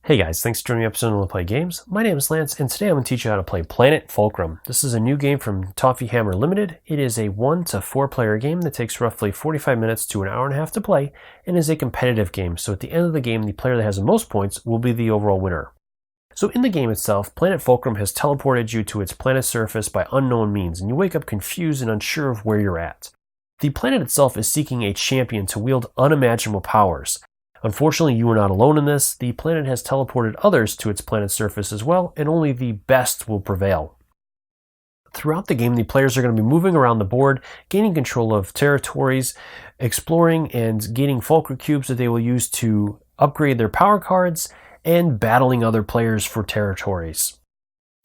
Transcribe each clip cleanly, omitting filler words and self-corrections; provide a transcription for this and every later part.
Hey guys, thanks for joining me up on Let's Play Games. My name is Lance, and today I'm going to teach you how to play Planet Fulcrum. This is a new game from Toffee Hammer Limited. It is a 1 to 4 player game that takes roughly 45 minutes to an hour and a half to play, and is a competitive game. So at the end of the game, the player that has the most points will be the overall winner. So in the game itself, Planet Fulcrum has teleported you to its planet surface by unknown means, and you wake up confused and unsure of where you're at. The planet itself is seeking a champion to wield unimaginable powers. Unfortunately, you are not alone in this. The planet has teleported others to its planet's surface as well, and only the best will prevail. Throughout the game, the players are going to be moving around the board, gaining control of territories, exploring and gaining fulcrum cubes that they will use to upgrade their power cards, and battling other players for territories.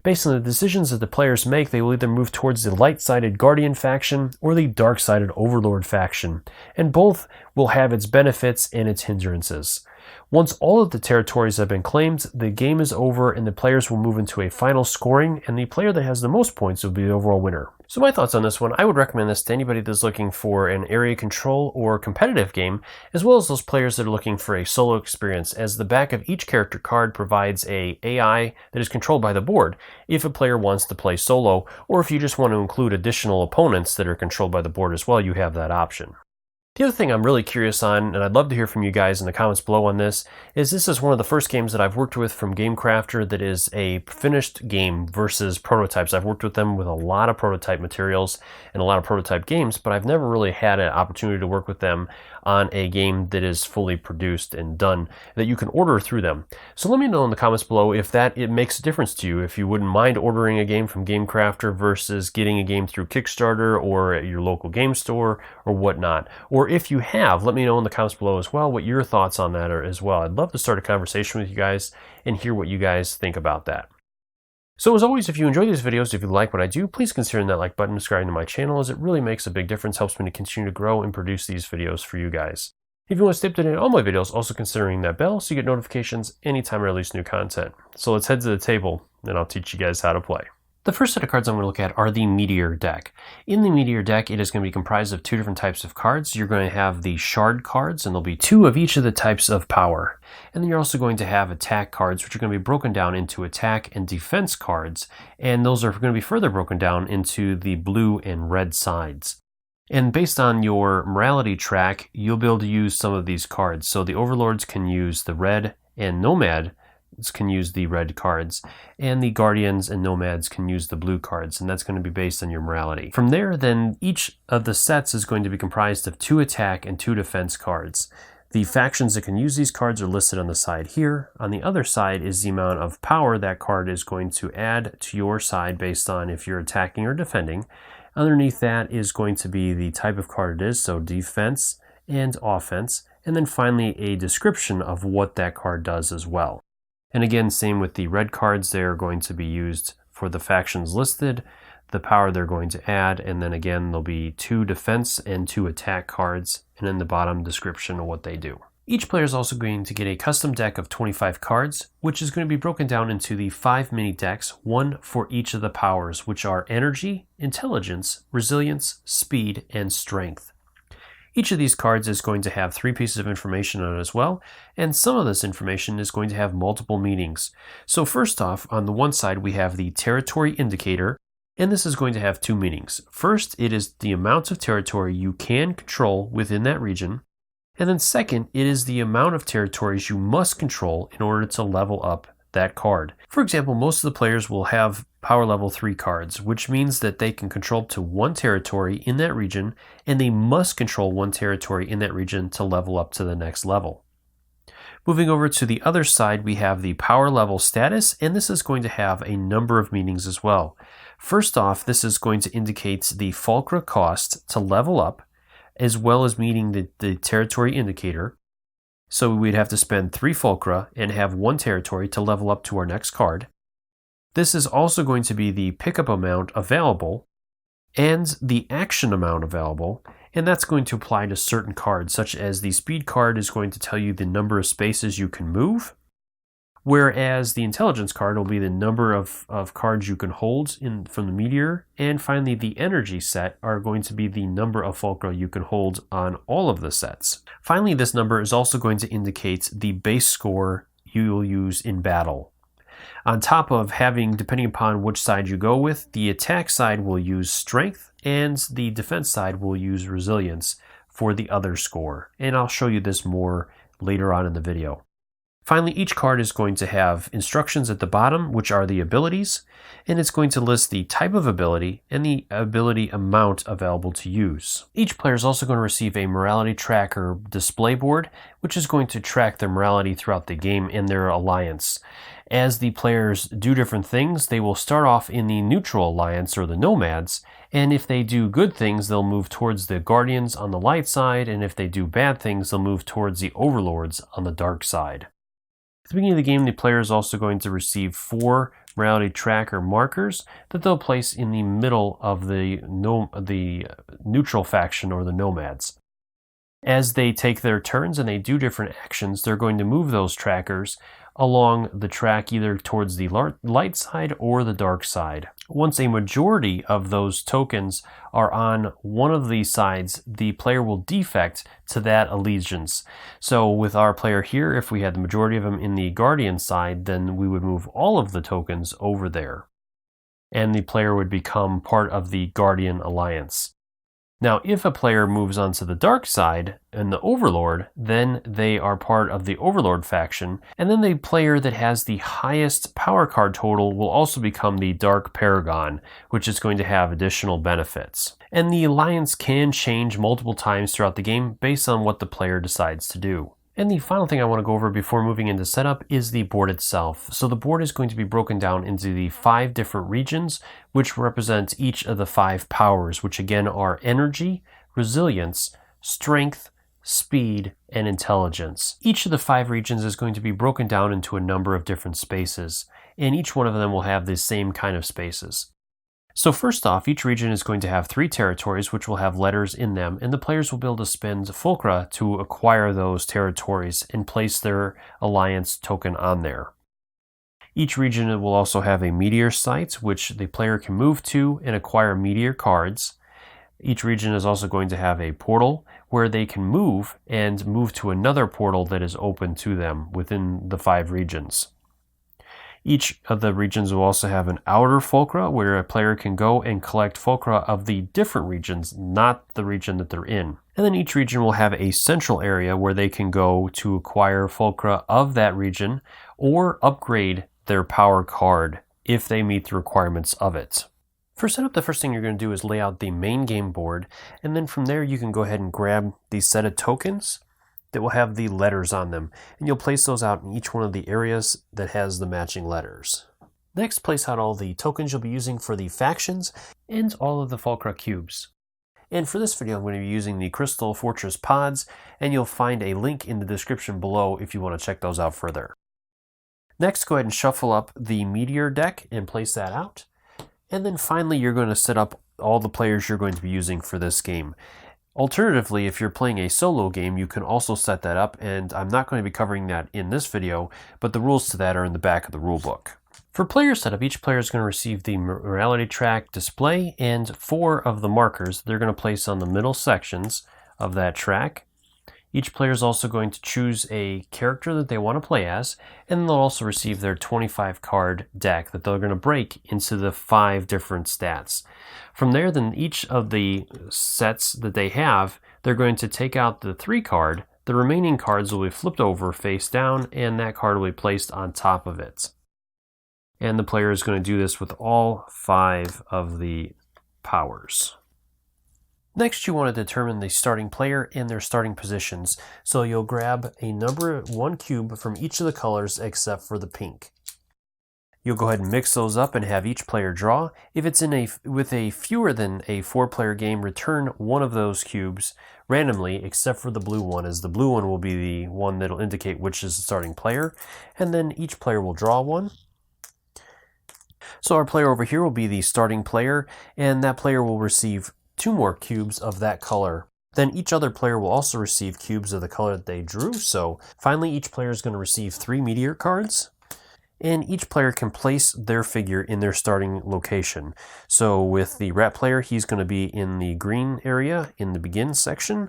Based on the decisions that the players make, they will either move towards the light-sided Guardian faction or the dark-sided Overlord faction, and both will have its benefits and its hindrances. Once all of the territories have been claimed, the game is over and the players will move into a final scoring, and the player that has the most points will be the overall winner. So my thoughts on this one, I would recommend this to anybody that's looking for an area control or competitive game, as well as those players that are looking for a solo experience, as the back of each character card provides a AI that is controlled by the board if a player wants to play solo, or if you just want to include additional opponents that are controlled by the board as well, you have that option. The other thing I'm really curious on, and I'd love to hear from you guys in the comments below on this is one of the first games that I've worked with from GameCrafter that is a finished game versus prototypes. I've worked with them with a lot of prototype materials and a lot of prototype games, but I've never really had an opportunity to work with them on a game that is fully produced and done that you can order through them. So let me know in the comments below if it makes a difference to you, if you wouldn't mind ordering a game from GameCrafter versus getting a game through Kickstarter or at your local game store or whatnot. Or if you have, let me know in the comments below as well what your thoughts on that are as well. I'd love to start a conversation with you guys and hear what you guys think about that. So as always, if you enjoy these videos, if you like what I do, please consider that like button, subscribing to my channel, as it really makes a big difference, helps me to continue to grow and produce these videos for you guys. If you want to stay up to date on all my videos, also considering that bell so you get notifications anytime I release new content. So let's head to the table and I'll teach you guys how to play. The first set of cards I'm going to look at are the Meteor deck. In the Meteor deck, it is going to be comprised of two different types of cards. You're going to have the Shard cards, and there'll be two of each of the types of power. And then you're also going to have attack cards, which are going to be broken down into attack and defense cards. And those are going to be further broken down into the blue and red sides. And based on your morality track, you'll be able to use some of these cards. So the Overlords can use the red, and Nomads can use the red cards, and the Guardians and Nomads can use the blue cards, and that's going to be based on your morality. From there, then, each of the sets is going to be comprised of 2 attack and 2 defense cards. The factions that can use these cards are listed on the side here. On the other side is the amount of power that card is going to add to your side based on if you're attacking or defending. Underneath that is going to be the type of card it is, so defense and offense, and then finally a description of what that card does as well. And again, same with the red cards, they're going to be used for the factions listed, the power they're going to add, and then again, there'll be 2 defense and 2 attack cards, and in the bottom description of what they do. Each player is also going to get a custom deck of 25 cards, which is going to be broken down into the 5 mini decks, one for each of the powers, which are energy, intelligence, resilience, speed, and strength. Each of these cards is going to have 3 pieces of information on it as well, and some of this information is going to have multiple meanings. So first off, on the one side we have the territory indicator, and this is going to have 2 meanings. First, it is the amount of territory you can control within that region, and then second, it is the amount of territories you must control in order to level up that card. For example, most of the players will have power level 3 cards, which means that they can control up to 1 territory in that region, and they must control 1 territory in that region to level up to the next level. Moving over to the other side, we have the power level status, and this is going to have a number of meanings as well. First off, this is going to indicate the fulcra cost to level up, as well as meeting the territory indicator. So we'd have to spend 3 fulcra and have 1 territory to level up to our next card. This is also going to be the pickup amount available and the action amount available, and that's going to apply to certain cards, such as the speed card is going to tell you the number of spaces you can move, whereas the intelligence card will be the number of cards you can hold from the meteor, and finally the energy set are going to be the number of fulcra you can hold on all of the sets. Finally, this number is also going to indicate the base score you will use in battle. On top of having, depending upon which side you go with, the attack side will use strength and the defense side will use resilience for the other score. And I'll show you this more later on in the video. Finally, each card is going to have instructions at the bottom, which are the abilities, and it's going to list the type of ability and the ability amount available to use. Each player is also going to receive a morality tracker display board, which is going to track their morality throughout the game and their alliance. As the players do different things, they will start off in the neutral alliance or the nomads, and if they do good things, they'll move towards the guardians on the light side, and if they do bad things, they'll move towards the overlords on the dark side. At the beginning of the game, the player is also going to receive 4 morality tracker markers that they'll place in the middle of the neutral faction or the nomads. As they take their turns and they do different actions, they're going to move those trackers along the track either towards the light side or the dark side. Once a majority of those tokens are on one of these sides, the player will defect to that allegiance. So with our player here, if we had the majority of them in the guardian side, then we would move all of the tokens over there, and the player would become part of the guardian alliance. Now, if a player moves onto the dark side and the Overlord, then they are part of the Overlord faction, and then the player that has the highest power card total will also become the Dark Paragon, which is going to have additional benefits. And the alliance can change multiple times throughout the game based on what the player decides to do. And the final thing I want to go over before moving into setup is the board itself. So the board is going to be broken down into the 5 different regions, which represent each of the 5 powers, which again are energy, resilience, strength, speed, and intelligence. Each of the 5 regions is going to be broken down into a number of different spaces, and each one of them will have the same kind of spaces. So first off, each region is going to have 3 territories which will have letters in them, and the players will be able to spend Fulcra to acquire those territories and place their alliance token on there. Each region will also have a meteor site which the player can move to and acquire meteor cards. Each region is also going to have a portal where they can move to another portal that is open to them within the 5 regions. Each of the regions will also have an outer fulcra where a player can go and collect fulcra of the different regions, not the region that they're in. And then each region will have a central area where they can go to acquire fulcra of that region or upgrade their power card if they meet the requirements of it. For setup, the first thing you're going to do is lay out the main game board, and then from there you can go ahead and grab the set of tokens that will have the letters on them, and you'll place those out in each one of the areas that has the matching letters. Next, place out all the tokens you'll be using for the factions and all of the Fulcra cubes. And for this video, I'm going to be using the Crystal Fortress pods, and you'll find a link in the description below if you want to check those out further. Next, go ahead and shuffle up the meteor deck and place that out. And then finally, you're going to set up all the players you're going to be using for this game. Alternatively, if you're playing a solo game, you can also set that up, and I'm not going to be covering that in this video, but the rules to that are in the back of the rulebook. For player setup, each player is going to receive the morality track display and 4 of the markers they're going to place on the middle sections of that track. Each player is also going to choose a character that they want to play as, and they'll also receive their 25 card deck that they're going to break into the 5 different stats. From there, then each of the sets that they have, they're going to take out the 3 card, the remaining cards will be flipped over face down, and that card will be placed on top of it. And the player is going to do this with all 5 of the powers. Next, you want to determine the starting player and their starting positions. So you'll grab a number 1 cube from each of the colors except for the pink. You'll go ahead and mix those up and have each player draw. If it's with a fewer than a 4-player game, return one of those cubes randomly except for the blue one, as the blue one will be the one that'll indicate which is the starting player. And then each player will draw one. So our player over here will be the starting player, and that player will receive 2 more cubes of that color. Then each other player will also receive cubes of the color that they drew. So finally, each player is going to receive 3 meteor cards, and each player can place their figure in their starting location. So with the rat player, he's going to be in the green area in the begin section.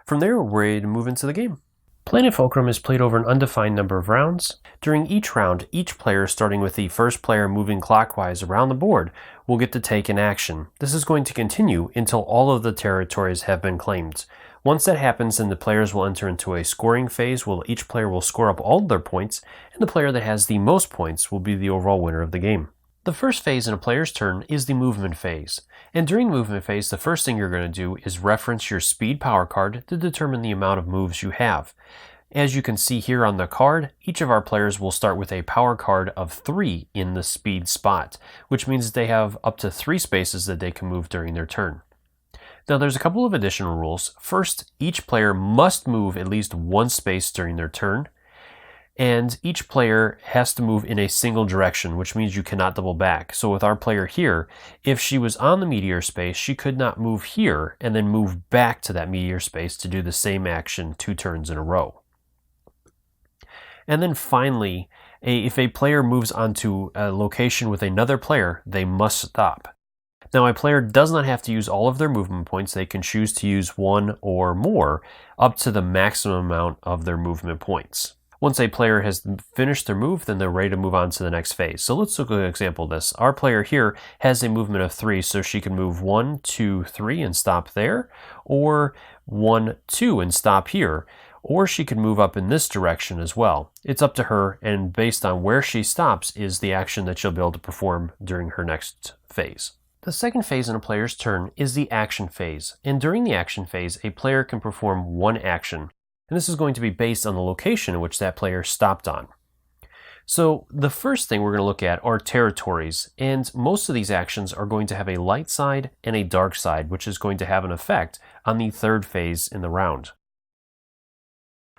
From there, we're ready to move into the game. Planet Fulcrum is played over an undefined number of rounds. During each round, each player, starting with the first player moving clockwise around the board, will get to take an action. This is going to continue until all of the territories have been claimed. Once that happens, then the players will enter into a scoring phase where each player will score up all of their points, and the player that has the most points will be the overall winner of the game. The first phase in a player's turn is the movement phase. And during the movement phase, the first thing you're going to do is reference your speed power card to determine the amount of moves you have. As you can see here on the card, each of our players will start with a power card of 3 in the speed spot, which means they have up to 3 spaces that they can move during their turn. Now there's a couple of additional rules. First, each player must move at least 1 space during their turn, and each player has to move in a single direction, which means you cannot double back. So with our player here, if she was on the meteor space, she could not move here and then move back to that meteor space to do the same action 2 turns in a row. And then finally, if a player moves onto a location with another player, they must stop. Now, a player does not have to use all of their movement points. They can choose to use 1 or more up to the maximum amount of their movement points. Once a player has finished their move, then they're ready to move on to the next phase. So let's look at an example of this. Our player here has a movement of 3, so she can move 1, 2, 3 and stop there, or 1, 2 and stop here, or she could move up in this direction as well. It's up to her, and based on where she stops is the action that she'll be able to perform during her next phase. The second phase in a player's turn is the action phase, and during the action phase, a player can perform 1 action, and this is going to be based on the location in which that player stopped on. So the first thing we're going to look at are territories, and most of these actions are going to have a light side and a dark side, which is going to have an effect on the third phase in the round.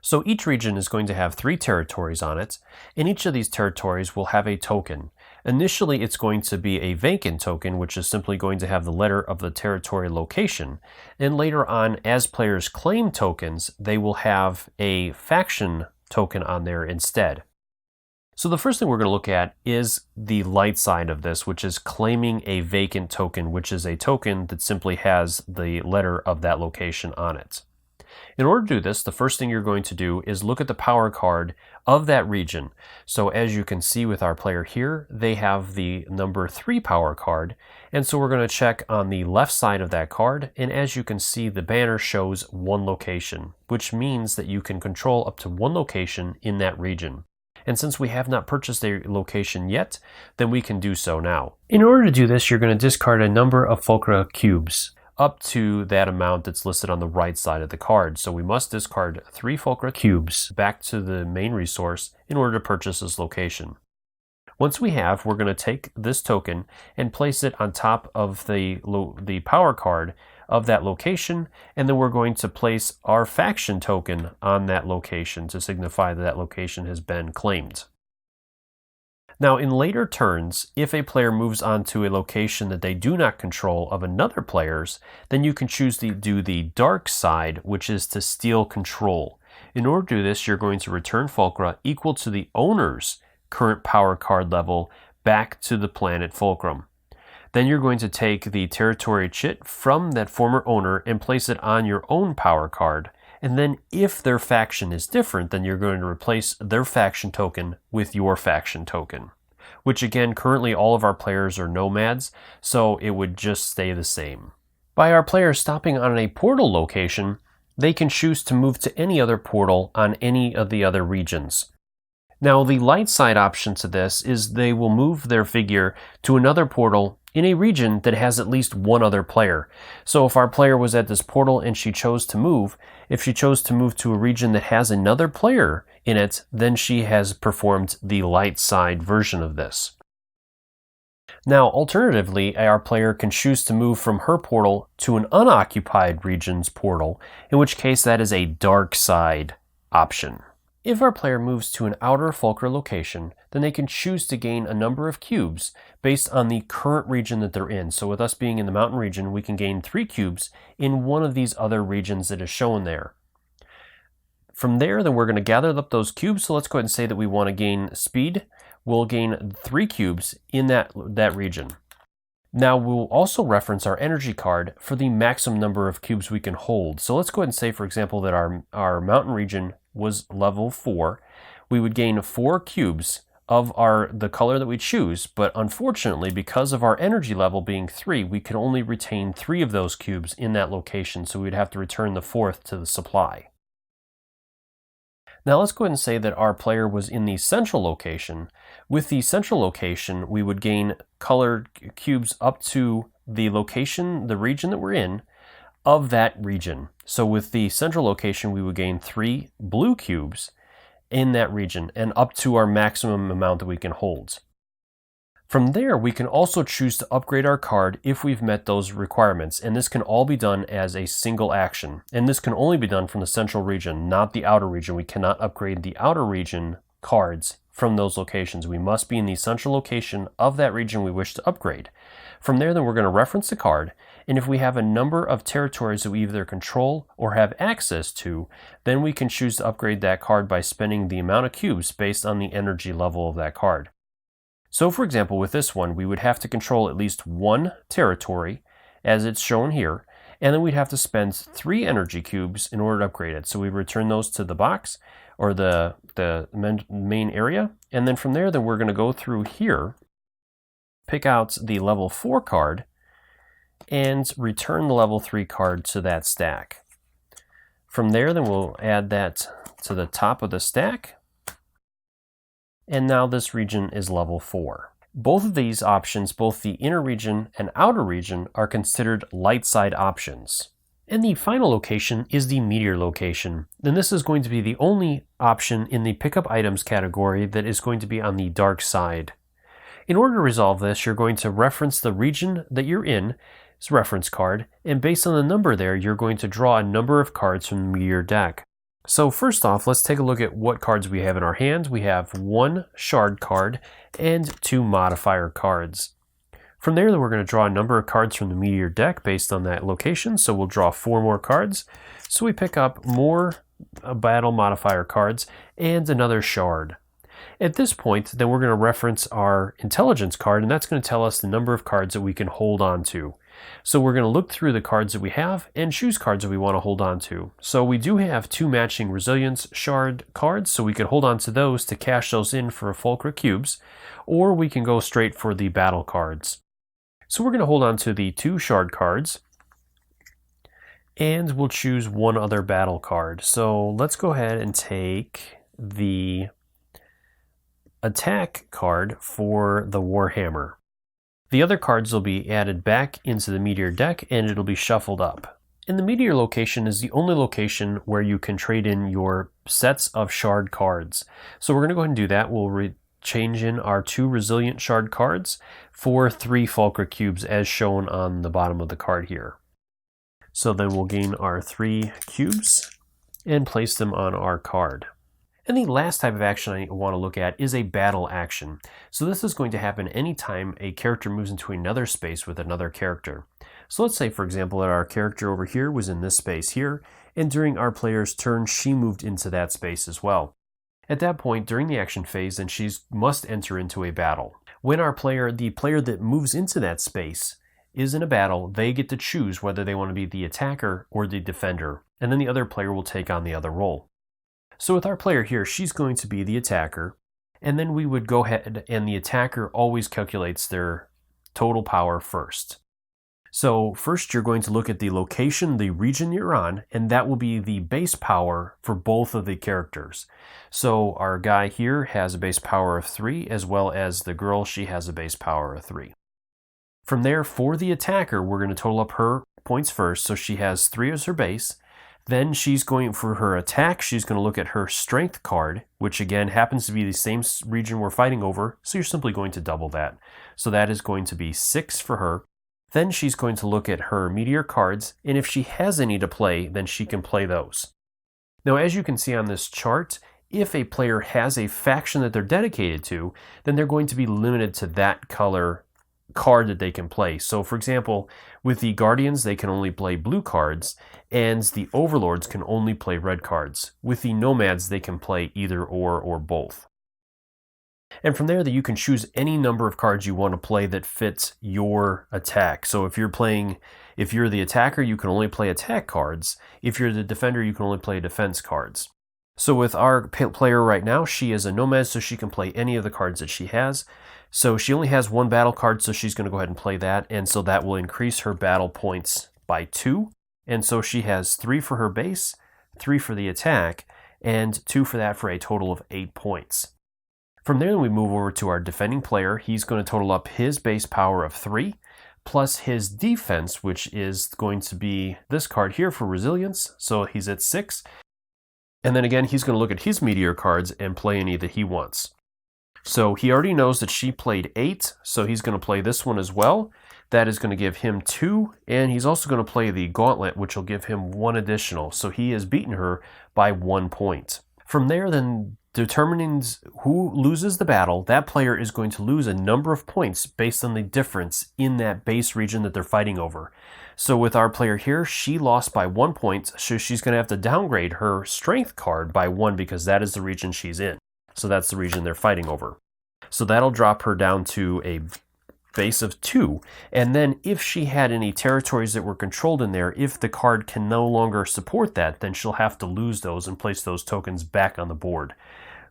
So each region is going to have 3 territories on it, and each of these territories will have a token. Initially, it's going to be a vacant token, which is simply going to have the letter of the territory location. And later on, as players claim tokens, they will have a faction token on there instead. So the first thing we're going to look at is the light side of this, which is claiming a vacant token, which is a token that simply has the letter of that location on it. In order to do this, the first thing you're going to do is look at the power card of that region. So as you can see with our player here, they have the number 3 power card. And so we're going to check on the left side of that card. And as you can see, the banner shows 1 location, which means that you can control up to 1 location in that region. And since we have not purchased a location yet, then we can do so now. In order to do this, you're going to discard a number of Fulcra cubes up to that amount that's listed on the right side of the card. So we must discard 3 Fulcra cubes back to the main resource in order to purchase this location. Once we have, we're going to take this token and place it on top of the power card of that location, and then we're going to place our faction token on that location to signify that that location has been claimed. Now, in later turns, if a player moves onto a location that they do not control of another player's, then you can choose to do the dark side, which is to steal control. In order to do this, you're going to return Fulcra equal to the owner's current power card level back to the Planet Fulcrum. Then you're going to take the territory chit from that former owner and place it on your own power card. And then if their faction is different, then you're going to replace their faction token with your faction token, which again, currently all of our players are nomads, so it would just stay the same. By our players stopping on a portal location, they can choose to move to any other portal on any of the other regions. Now, the light side option to this is they will move their figure to another portal in a region that has at least 1 other player. So if our player was at this portal and she chose to move, if she chose to move to a region that has another player in it, then she has performed the light side version of this. Now, alternatively, our player can choose to move from her portal to an unoccupied region's portal, in which case that is a dark side option. If our player moves to an outer Fulcra location, then they can choose to gain a number of cubes based on the current region that they're in. So with us being in the mountain region, we can gain 3 cubes in one of these other regions that is shown there. From there, then we're going to gather up those cubes. So let's go ahead and say that we want to gain speed. We'll gain 3 cubes in that region. Now we'll also reference our energy card for the maximum number of cubes we can hold. So let's go ahead and say, for example, that our mountain region was level 4, we would gain 4 cubes of the color that we choose, but unfortunately, because of our energy level being 3, we could only retain 3 of those cubes in that location, so we'd have to return the 4th to the supply. Now let's go ahead and say that our player was in the central location. With the central location, we would gain colored cubes up to the location, the region that we're in, of that region. So with the central location, we would gain 3 blue cubes in that region and up to our maximum amount that we can hold. From there, we can also choose to upgrade our card if we've met those requirements, and this can all be done as a single action. And this can only be done from the central region, not the outer region. We cannot upgrade the outer region cards from those locations. We must be in the central location of that region we wish to upgrade. From there, then we're going to reference the card, and if we have a number of territories that we either control or have access to, then we can choose to upgrade that card by spending the amount of cubes based on the energy level of that card. So for example, with this one, we would have to control at least 1 territory, as it's shown here, and then we'd have to spend 3 energy cubes in order to upgrade it. So we return those to the box, or the main area, and then from there, then we're going to go through here, pick out the level 4 card, and return the level 3 card to that stack. From there, then we'll add that to the top of the stack, and now this region is level 4. Both of these options, both the inner region and outer region, are considered light side options. And the final location is the meteor location. And this is going to be the only option in the pickup items category that is going to be on the dark side. In order to resolve this, you're going to reference the region that you're in, this reference card, and based on the number there, you're going to draw a number of cards from the meteor deck. So first off, let's take a look at what cards we have in our hand. We have 1 shard card and 2 modifier cards. From there, then we're going to draw a number of cards from the meteor deck based on that location. So we'll draw 4 more cards. So we pick up more battle modifier cards and another shard. At this point, then we're going to reference our intelligence card, and that's going to tell us the number of cards that we can hold on to. So we're going to look through the cards that we have and choose cards that we want to hold on to. So we do have 2 matching resilience shard cards, so we can hold on to those to cash those in for Fulcrum cubes, or we can go straight for the battle cards. So we're going to hold on to the 2 shard cards, and we'll choose 1 other battle card. So let's go ahead and take the attack card for the Warhammer. The other cards will be added back into the meteor deck, and it'll be shuffled up. And the meteor location is the only location where you can trade in your sets of shard cards. So we're going to go ahead and do that. We'll change in our 2 resilient shard cards for 3 Fulcrum cubes as shown on the bottom of the card here. So then we'll gain our 3 cubes and place them on our card. And the last type of action I want to look at is a battle action. So this is going to happen anytime a character moves into another space with another character. So let's say, for example, that our character over here was in this space here, and during our player's turn, she moved into that space as well. At that point, during the action phase, then she must enter into a battle. When the player that moves into that space is in a battle, they get to choose whether they want to be the attacker or the defender, and then the other player will take on the other role. So with our player here, she's going to be the attacker, and then we would go ahead, and the attacker always calculates their total power first. So first you're going to look at the location, the region you're on, and that will be the base power for both of the characters. So our guy here has a base power of 3, as well as the girl, she has a base power of 3. From there, for the attacker, we're going to total up her points first, so she has 3 as her base. Then she's going for her attack, she's going to look at her strength card, which again happens to be the same region we're fighting over, so you're simply going to double that. So that is going to be 6 for her. Then she's going to look at her meteor cards, and if she has any to play, then she can play those. Now, as you can see on this chart, if a player has a faction that they're dedicated to, then they're going to be limited to that color card that they can play. So for example, with the Guardians, they can only play blue cards, and the Overlords can only play red cards. With the Nomads, they can play either or both. And from there, that you can choose any number of cards you want to play that fits your attack. So if you're the attacker, you can only play attack cards. If you're the defender, you can only play defense cards. So with our player right now, she is a nomad, so she can play any of the cards that she has. So she only has one battle card, so she's going to go ahead and play that, and so that will increase her battle points by 2. And so she has 3 for her base, 3 for the attack, and 2 for that for a total of 8 points. From there, we move over to our defending player. He's going to total up his base power of 3, plus his defense, which is going to be this card here for resilience, so he's at 6. And then again, he's going to look at his meteor cards and play any that he wants. So he already knows that she played 8, so he's going to play this one as well. That is going to give him 2, and he's also going to play the gauntlet, which will give him 1 additional. So he has beaten her by 1 point. From there, then, determining who loses the battle, that player is going to lose a number of points based on the difference in that base region that they're fighting over. So with our player here, she lost by 1 point, so she's going to have to downgrade her strength card by 1 because that is the region she's in. So that's the region they're fighting over. So that'll drop her down to a base of 2. And then if she had any territories that were controlled in there, if the card can no longer support that, then she'll have to lose those and place those tokens back on the board.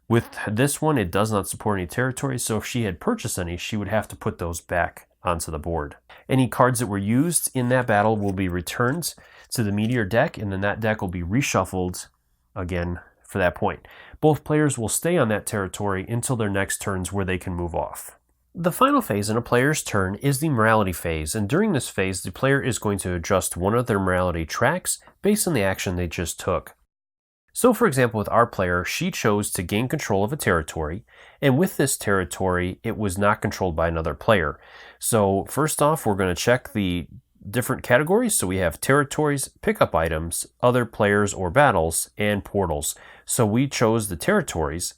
With this one, it does not support any territories, so if she had purchased any, she would have to put those back onto the board. Any cards that were used in that battle will be returned to the meteor deck, and then that deck will be reshuffled again for that point. Both players will stay on that territory until their next turns where they can move off. The final phase in a player's turn is the morality phase, and during this phase, the player is going to adjust one of their morality tracks based on the action they just took. So for example, with our player, she chose to gain control of a territory, and with this territory, it was not controlled by another player. So first off, we're going to check the different categories. So we have territories, pickup items, other players or battles, and portals. So we chose the territories,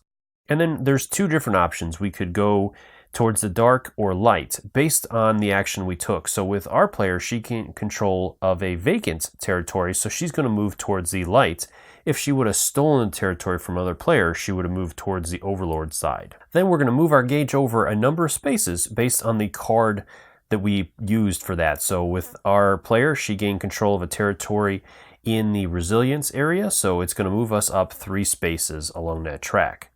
and then there's 2 different options. We could go towards the dark or light based on the action we took. So with our player, she gained control of a vacant territory, so she's going to move towards the light. If she would have stolen territory from other players, she would have moved towards the overlord side. Then we're going to move our gauge over a number of spaces based on the card that we used for that. So with our player, she gained control of a territory in the resilience area, so it's going to move us up 3 spaces along that track.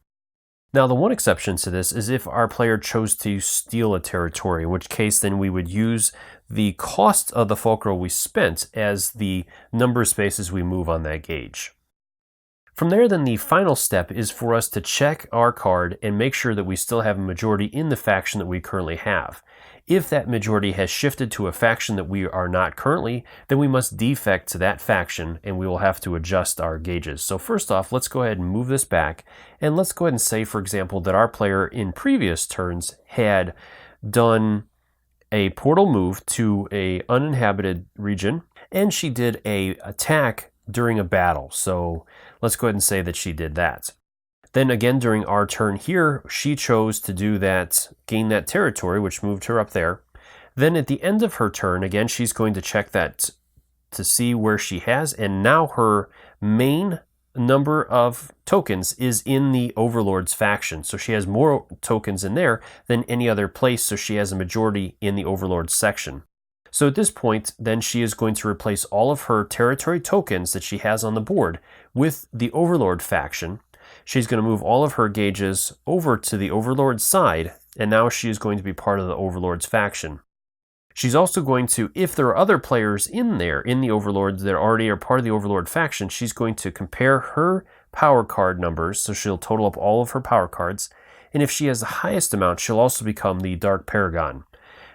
Now, the one exception to this is if our player chose to steal a territory, in which case then we would use the cost of the fulcrum we spent as the number of spaces we move on that gauge. From there, then, the final step is for us to check our card and make sure that we still have a majority in the faction that we currently have. If that majority has shifted to a faction that we are not currently, then we must defect to that faction and we will have to adjust our gauges. So first off, let's go ahead and move this back, and let's go ahead and say, for example, that our player in previous turns had done a portal move to a uninhabited region, and she did a attack during a battle. So let's go ahead and say that she did that. Then again, during our turn here, she chose to do that, gain that territory, which moved her up there. Then at the end of her turn, again, she's going to check that to see where she has, and now her main number of tokens is in the Overlord's faction. So she has more tokens in there than any other place, so she has a majority in the Overlord's section. So at this point, then she is going to replace all of her territory tokens that she has on the board with the Overlord faction. She's going to move all of her gauges over to the Overlord's side, and now she is going to be part of the Overlord's faction. She's also going to, if there are other players in there, in the Overlords that already are part of the Overlord faction, she's going to compare her power card numbers, so she'll total up all of her power cards, and if she has the highest amount, she'll also become the Dark Paragon.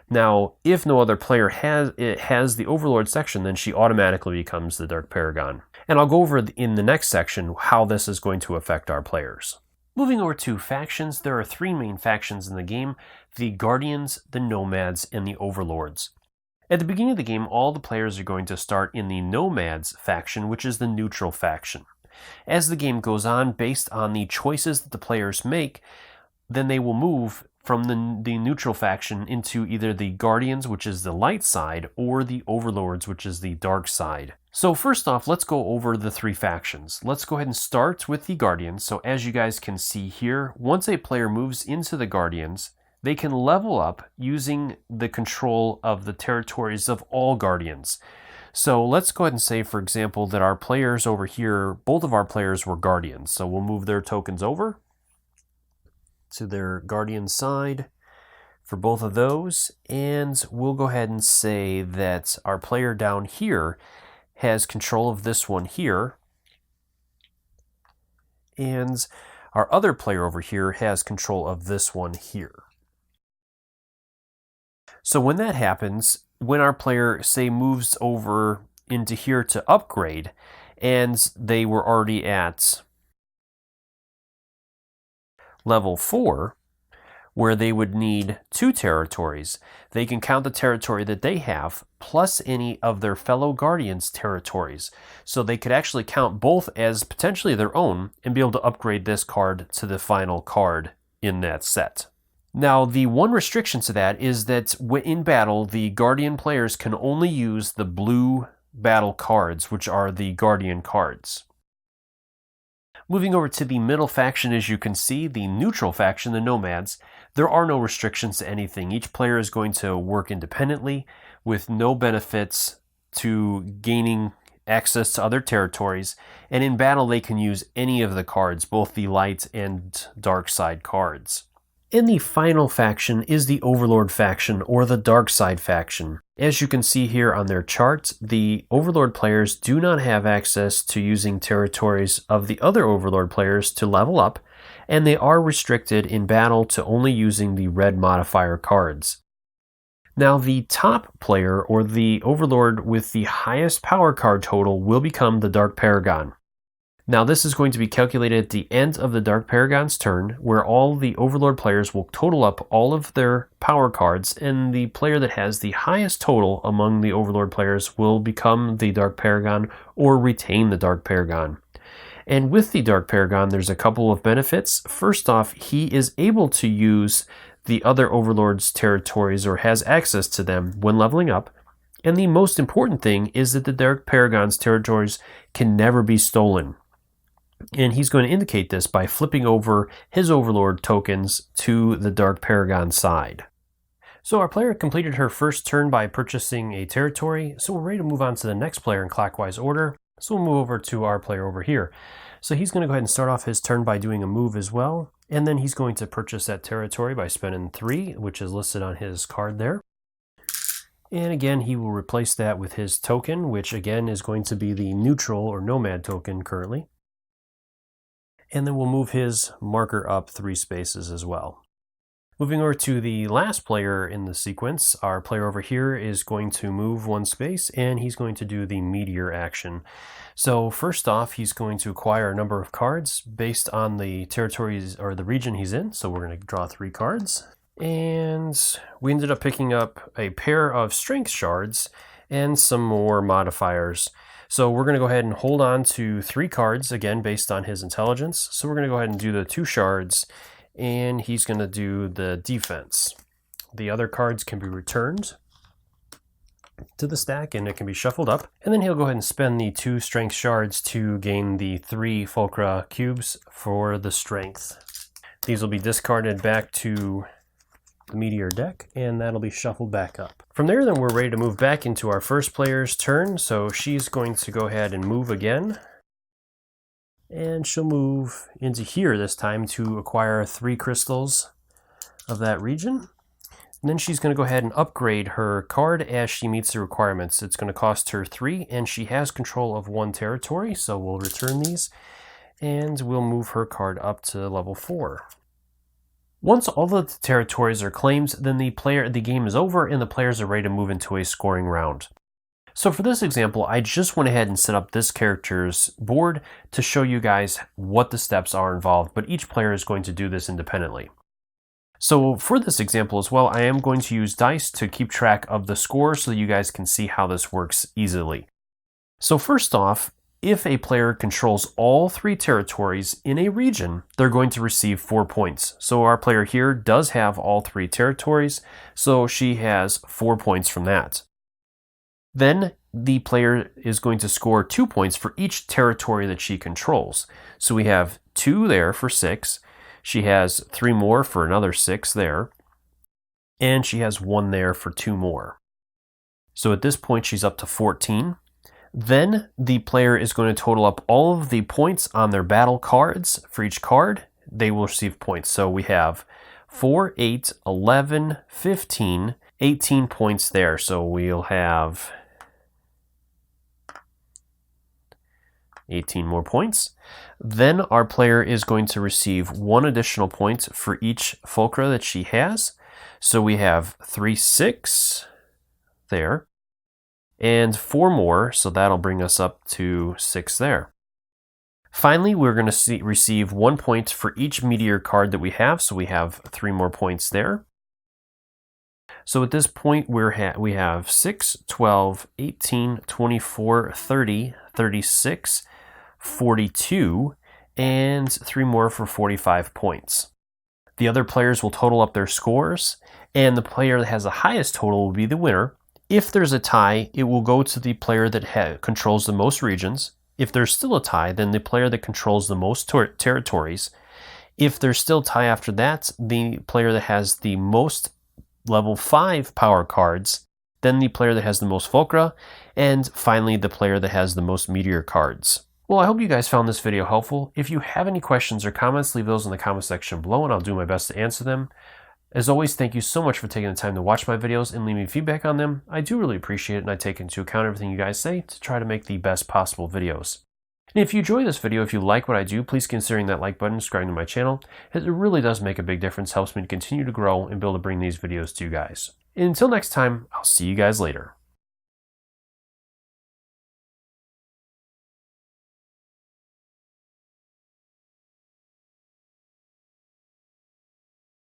Now, if no other player has the Overlord section, then she automatically becomes the Dark Paragon. And I'll go over in the next section how this is going to affect our players. Moving over to factions, there are 3 main factions in the game: the Guardians, the Nomads, and the Overlords. At the beginning of the game, all the players are going to start in the Nomads faction, which is the neutral faction. As the game goes on, based on the choices that the players make, then they will move from the neutral faction into either the Guardians, which is the light side, or the Overlords, which is the dark side. So first off, let's go over the 3 factions. Let's go ahead and start with the Guardians. So as you guys can see here, once a player moves into the Guardians, they can level up using the control of the territories of all Guardians. So let's go ahead and say, for example, that our players over here, both of our players were guardians. So we'll move their tokens over to their guardian side for both of those. And we'll go ahead and say that our player down here has control of this one here. And our other player over here has control of this one here. So when that happens, when our player, say, moves over into here to upgrade, and they were already at level 4, where they would need 2 territories, they can count the territory that they have plus any of their fellow guardians' territories. So they could actually count both as potentially their own and be able to upgrade this card to the final card in that set. Now, the one restriction to that is that in battle, the Guardian players can only use the blue battle cards, which are the Guardian cards. Moving over to the middle faction, as you can see, the neutral faction, the Nomads, there are no restrictions to anything. Each player is going to work independently with no benefits to gaining access to other territories, and in battle they can use any of the cards, both the light and dark side cards. And the final faction is the Overlord faction, or the Dark Side faction. As you can see here on their charts, the Overlord players do not have access to using territories of the other Overlord players to level up, and they are restricted in battle to only using the red modifier cards. Now, the top player, or the Overlord with the highest power card total, will become the Dark Paragon. Now, this is going to be calculated at the end of the Dark Paragon's turn, where all the Overlord players will total up all of their power cards, and the player that has the highest total among the Overlord players will become the Dark Paragon or retain the Dark Paragon. And with the Dark Paragon, there's a couple of benefits. First off, he is able to use the other Overlord's territories, or has access to them, when leveling up. And the most important thing is that the Dark Paragon's territories can never be stolen. And he's going to indicate this by flipping over his Overlord tokens to the Dark Paragon side. So our player completed her first turn by purchasing a territory, so we're ready to move on to the next player in clockwise order. So we'll move over to our player over here. So he's going to go ahead and start off his turn by doing a move as well, and then he's going to purchase that territory by spending 3, which is listed on his card there. And again, he will replace that with his token, which again is going to be the neutral or nomad token currently. And then we'll move his marker up 3 spaces as well. Moving over to the last player in the sequence, our player over here is going to move 1 space, and he's going to do the meteor action. So first off, he's going to acquire a number of cards based on the territories or the region he's in. So we're going to draw 3 cards. And we ended up picking up a pair of strength shards and some more modifiers. So we're going to go ahead and hold on to 3 cards, again, based on his intelligence. So we're going to go ahead and do the 2 shards, and he's going to do the defense. The other cards can be returned to the stack, and it can be shuffled up. And then he'll go ahead and spend the 2 strength shards to gain the 3 fulcra cubes for the strength. These will be discarded back to the meteor deck, and that'll be shuffled back up. From there, then, we're ready to move back into our first player's turn. So she's going to go ahead and move again, and she'll move into here this time to acquire 3 crystals of that region. And then she's going to go ahead and upgrade her card as she meets the requirements. It's going to cost her 3, and she has control of 1 territory, so we'll return these, and we'll move her card up to level 4. Once all of the territories are claimed, then the game is over and the players are ready to move into a scoring round. So for this example, I just went ahead and set up this character's board to show you guys what the steps are involved, but each player is going to do this independently. So for this example as well, I am going to use dice to keep track of the score so that you guys can see how this works easily. So first off, if a player controls all 3 territories in a region, they're going to receive 4 points. So our player here does have all 3 territories, so she has 4 points from that. Then the player is going to score 2 points for each territory that she controls. So we have 2 there for 6. She has 3 more for another 6 there. And she has 1 there for 2 more. So at this point, she's up to 14. Then the player is going to total up all of the points on their battle cards. For each card, they will receive points. So we have 4, 8, 11, 15, 18 points there. So we'll have 18 more points. Then our player is going to receive 1 additional point for each fulcra that she has. So we have 3, 6 there, and 4 more, so that'll bring us up to 6 there. Finally, we're going to receive 1 point for each meteor card that we have, so we have 3 more points there. So at this point, we have 6, 12, 18, 24, 30, 36, 42, and 3 more for 45 points. The other players will total up their scores, and the player that has the highest total will be the winner. If there's a tie, it will go to the player that controls the most regions. If there's still a tie, then the player that controls the most territories. If there's still a tie after that, the player that has the most level 5 power cards, then the player that has the most fulcra, and finally the player that has the most meteor cards. Well, I hope you guys found this video helpful. If you have any questions or comments, leave those in the comment section below and I'll do my best to answer them. As always, thank you so much for taking the time to watch my videos and leave me feedback on them. I do really appreciate it, and I take into account everything you guys say to try to make the best possible videos. And if you enjoy this video, if you like what I do, please consider that like button, subscribing to my channel. It really does make a big difference, helps me to continue to grow and be able to bring these videos to you guys. And until next time, I'll see you guys later.